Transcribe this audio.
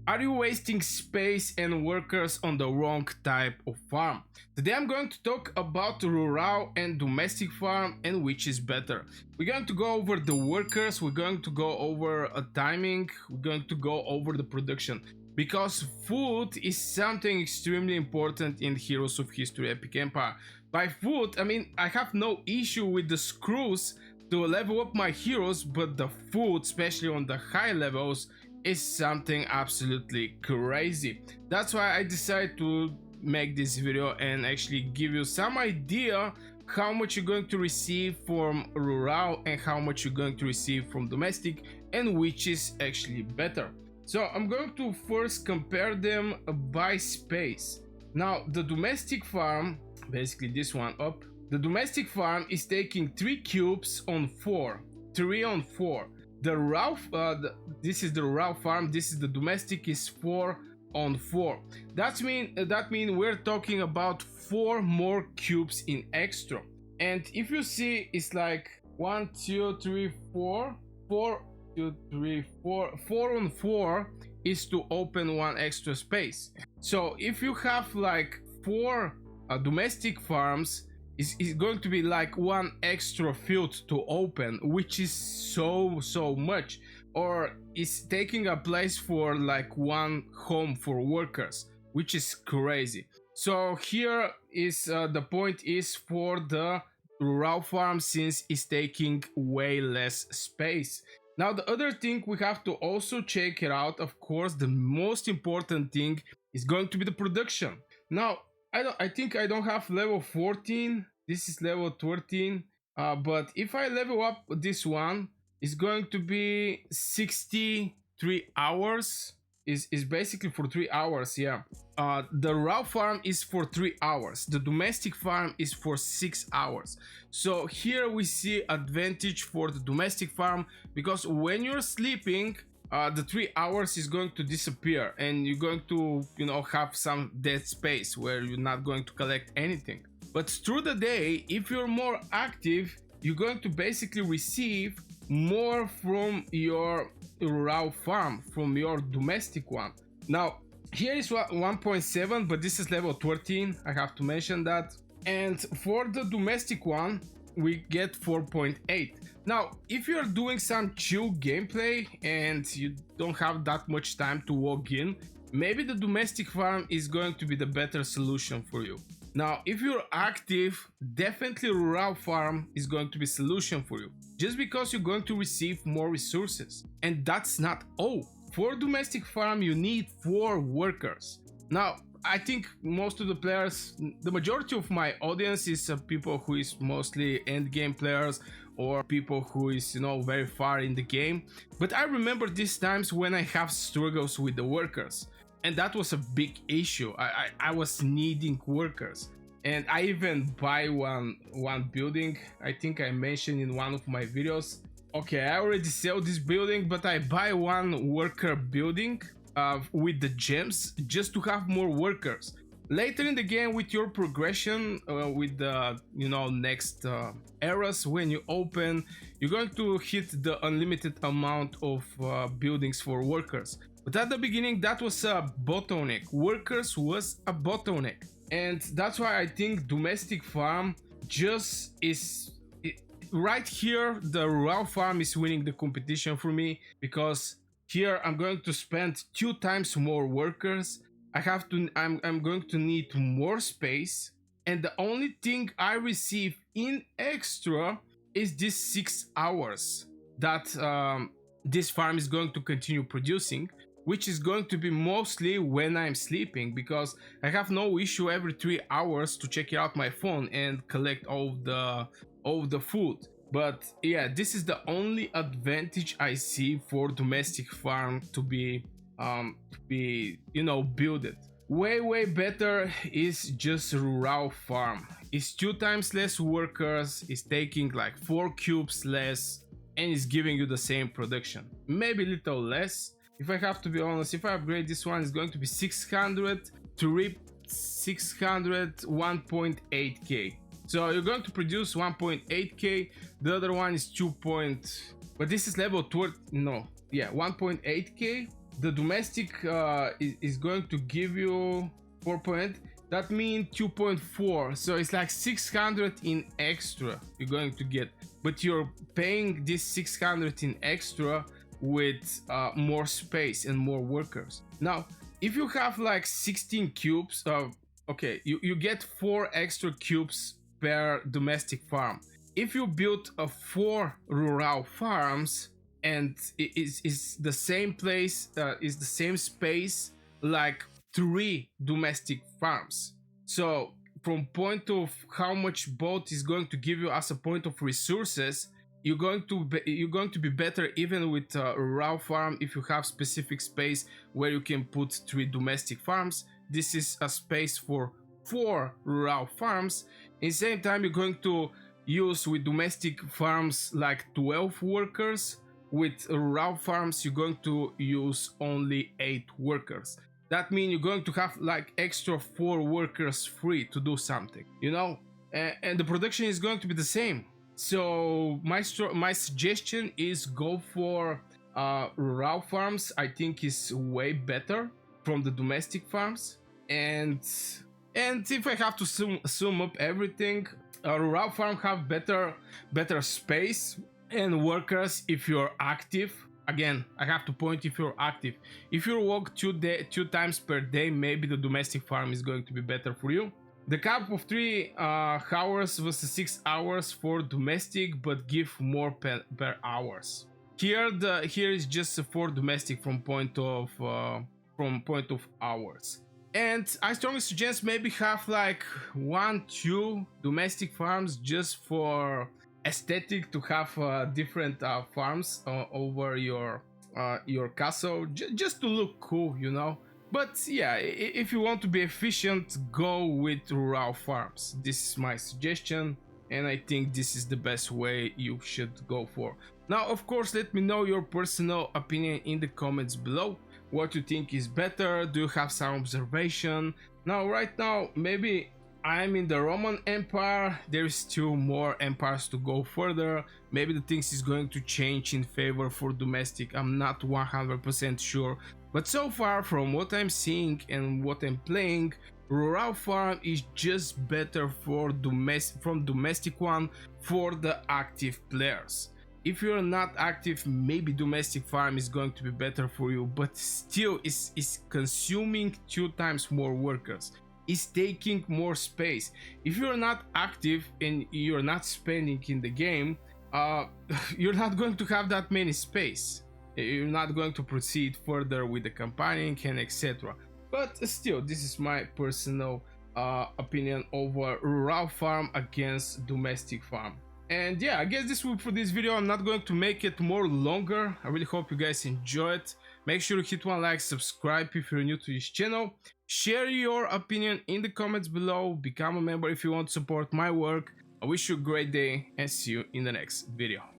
Are you wasting space and workers on the wrong type of farm? Today I'm going to talk about rural and domestic farm and which is better. We're going to go over the workers, we're going to go over a timing, we're going to go over the production. Because food is something extremely important in Heroes of History Epic Empire. By food, I mean I have no issue with the screws to level up my heroes, but the food, especially on the high levels, is something absolutely crazy. That's why I decided to make this video and actually give you some idea how much you're going to receive from rural and how much you're going to receive from domestic and which is actually better. So I'm going to first compare them by space. Now the domestic farm, basically this one up, the domestic farm is taking 3 cubes on 4, 3 on 4. The rural, this is the rural farm, this is the domestic, is 4 on 4. That mean we're talking about 4 more cubes in extra. And if you see, it's like 1 2 3 4 4 2 3 4 4 on 4 is to open 1 extra space. So if you have like 4 domestic farms, is going to be like 1 extra field to open, which is so much, or is taking a place for like 1 home for workers, which is crazy. So here is the point is for the rural farm, since it's taking way less space. Now the other thing we have to also check it out, of course, the most important thing is going to be the production. Now I think I don't have level 14. This is level 13. But if I level up this one, it's going to be 63 hours. Is basically for 3 hours, yeah. The raw farm is for 3 hours. The domestic farm is for 6 hours. So here we see advantage for the domestic farm, because when you're sleeping, the 3 hours is going to disappear and you're going to, have some dead space where you're not going to collect anything. But through the day, if you're more active, you're going to basically receive more from your rural farm, from your domestic one. Now here is 1.7, but this is level 13, I have to mention that. And for the domestic one we get 4.8. Now, if you're doing some chill gameplay and you don't have that much time to log in, maybe the domestic farm is going to be the better solution for you. Now, if you're active, definitely rural farm is going to be solution for you, just because you're going to receive more resources. And that's not all. For domestic farm, you need 4 workers. Now, I think most of the players, the majority of my audience is people who is mostly end game players or people who is, very far in the game. But I remember these times when I have struggles with the workers, and that was a big issue. I was needing workers, and I even buy one building. I think I mentioned in one of my videos. Okay, I already sell this building, but I buy 1 worker building with the gems just to have more workers. Later in the game, with your progression, with the next eras, when you open, you're going to hit the unlimited amount of buildings for workers. But at the beginning, that was a bottleneck. Workers was a bottleneck, and that's why I think domestic farm just is right here. The rural farm is winning the competition for me, because here I'm going to spend 2 times more workers. I'm going to need more space, and the only thing I receive in extra is this 6 hours that this farm is going to continue producing, which is going to be mostly when I'm sleeping, because I have no issue every 3 hours to check out my phone and collect all the food. But yeah, this is the only advantage I see for domestic farm to be builded. Way better is just rural farm. It's 2 times less workers, it's taking like 4 cubes less, and it's giving you the same production, maybe a little less. If I have to be honest, if I upgrade this one, it's going to be 600 to reap 600 1.8k. So you're going to produce 1.8k. The other one is 2. But this is level 20. No, yeah, 1.8k. the domestic is going to give you 4 point. That means 2.4, so it's like 600 in extra you're going to get, but you're paying this 600 in extra with more space and more workers. Now if you have like 16 cubes, okay, you get 4 extra cubes per domestic farm. If you build a 4 rural farms, and it is the same place, is the same space like 3 domestic farms. So from point of how much both is going to give you as a point of resources, you're going to be better even with a rural farm if you have specific space where you can put 3 domestic farms. This is a space for 4 rural farms. In the same time, you're going to use with domestic farms like 12 workers. With rural farms, you're going to use only 8 workers. That means you're going to have like extra 4 workers free to do something, you know, and the production is going to be the same. So my suggestion is go for rural farms. I think is way better from the domestic farms. And if I have to sum up everything, a rural farm have better space and workers if you're active. Again, I have to point if you're active. If you walk 2 times per day, maybe the domestic farm is going to be better for you. The cap of 3 hours was 6 hours for domestic, but give more per hours. Here is just for domestic from point of hours. And I strongly suggest maybe have like 1-2 domestic farms just for aesthetic, to have different farms over your castle, just to look cool, you know. But yeah, if you want to be efficient, go with rural farms. This is my suggestion, and I think this is the best way you should go for. Now, of course, let me know your personal opinion in the comments below. What you think is better? Do you have some observation? Now, right now, maybe I'm in the Roman Empire. There's still more empires to go further. Maybe the things is going to change in favor for domestic. I'm not 100% sure. But so far, from what I'm seeing and what I'm playing, rural farm is just better for domestic one for the active players. If you're not active, maybe domestic farm is going to be better for you, but still is consuming 2 times more workers. Is taking more space. If you're not active and you're not spending in the game, you're not going to have that many space. You're not going to proceed further with the campaigning and etc. But still, this is my personal opinion over rural farm against domestic farm. And yeah, I guess this will be for this video. I'm not going to make it more longer. I really hope you guys enjoy it. Make sure to hit 1 like, subscribe if you're new to this channel. Share your opinion in the comments below. Become a member if you want to support my work. I wish you a great day and see you in the next video.